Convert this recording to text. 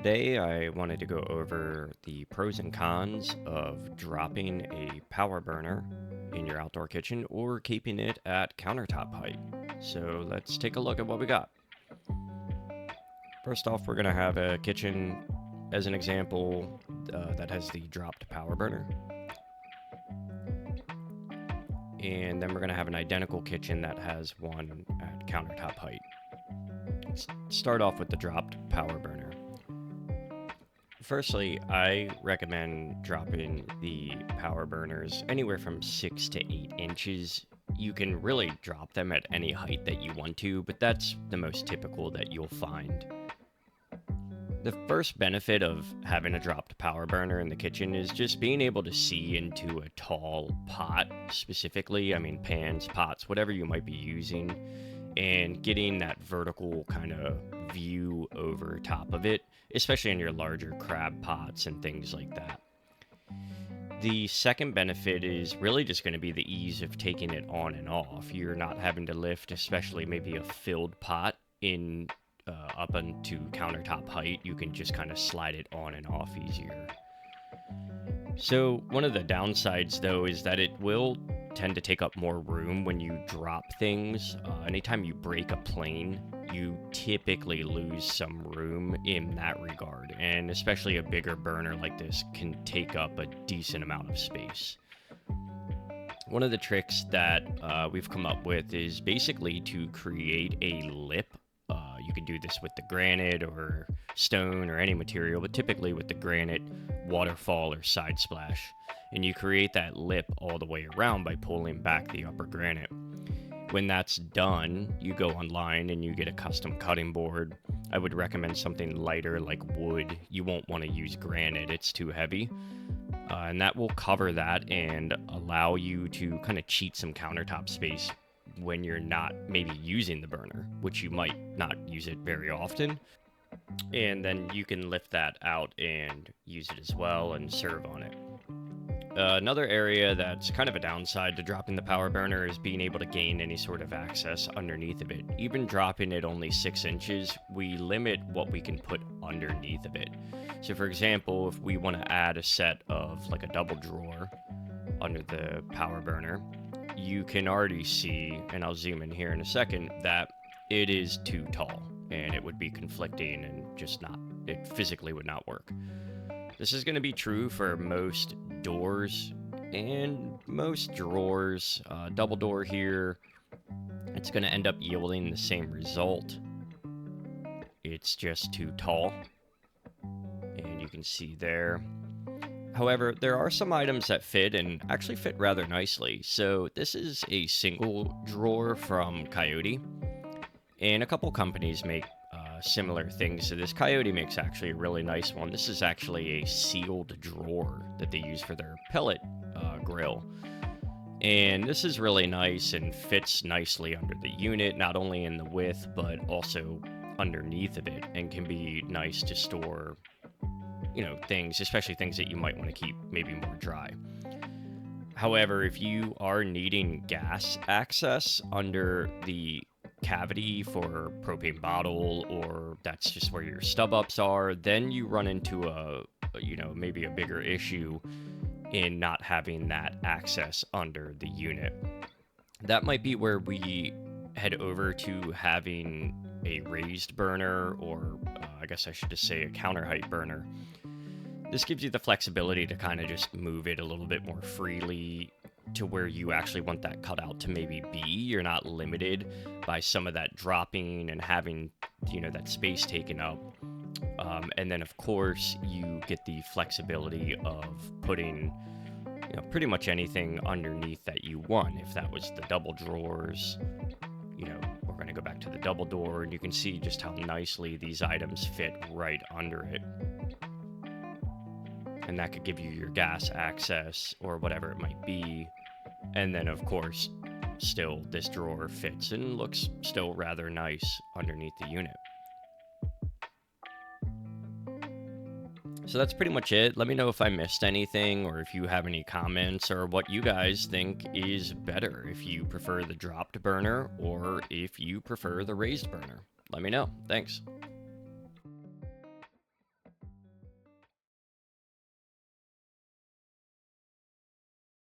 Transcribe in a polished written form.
Today, I wanted to go over the pros and cons of dropping a power burner in your outdoor kitchen or keeping it at countertop height. So let's take a look at what we got. First off, we're going to have a kitchen as an example that has the dropped power burner. And then we're going to have an identical kitchen that has one at countertop height. Let's start off with the dropped power burner. Firstly, I recommend dropping the power burners anywhere from 6 to 8 inches. You can really drop them at any height that you want to, but that's the most typical that you'll find. The first benefit of having a dropped power burner in the kitchen is just being able to see into a tall pot specifically. I mean, pans, pots, whatever you might be using, and getting that vertical kind of view over top of it, especially in your larger crab pots and things like that. The second benefit is really just going to be the ease of taking it on and off. You're not having to lift, especially maybe a filled pot in up onto countertop height. You can just kind of slide it on and off easier. So one of the downsides, though, is that it will tend to take up more room when you drop things. Anytime you break a plane, you typically lose some room in that regard, and especially a bigger burner like this can take up a decent amount of space. One of the tricks that we've come up with is basically to create a lip. You can do this with the granite or stone or any material, but typically with the granite, waterfall, or side splash. And you create that lip all the way around by pulling back the upper granite. When that's done, you go online and you get a custom cutting board. I would recommend something lighter like wood. You won't want to use granite, it's too heavy. And that will cover that and allow you to kind of cheat some countertop space when you're not maybe using the burner, which you might not use it very often. And then you can lift that out and use it as well and serve on it. Another area that's kind of a downside to dropping the power burner is being able to gain any sort of access underneath of it. Even dropping it only 6 inches, we limit what we can put underneath of it. So for example, if we want to add a set of like a double drawer under the power burner, you can already see, and I'll zoom in here in a second, that it is too tall and it would be conflicting and just not, it physically would not work. This is going to be true for most doors and most drawers. Double door here, it's going to end up yielding the same result. It's just too tall, and you can see there. However, there are some items that fit and actually fit rather nicely. So this is a single drawer from Coyote, and a couple companies make similar things. So this Coyote makes actually a really nice one. This is actually a sealed drawer that they use for their pellet grill. And this is really nice and fits nicely under the unit, not only in the width, but also underneath of it, and can be nice to store, you know, things, especially things that you might want to keep maybe more dry. However, if you are needing gas access under the cavity for propane bottle, or that's just where your stub ups are, then you run into maybe a bigger issue in not having that access under the unit. That might be where we head over to having a raised burner, or I guess I should just say a counter height burner. This gives you the flexibility to kind of just move it a little bit more freely to where you actually want that cutout to maybe be. You're not limited by some of that dropping and having, that space taken up. And then, of course, you get the flexibility of putting, pretty much anything underneath that you want. If that was the double drawers, we're going to go back to the double door, and you can see just how nicely these items fit right under it. And that could give you your gas access or whatever it might be. And then, of course, still this drawer fits and looks still rather nice underneath the unit. So that's pretty much it. Let me know if I missed anything, or if you have any comments, or what you guys think is better, if you prefer the dropped burner or if you prefer the raised burner. Let me know. Thanks.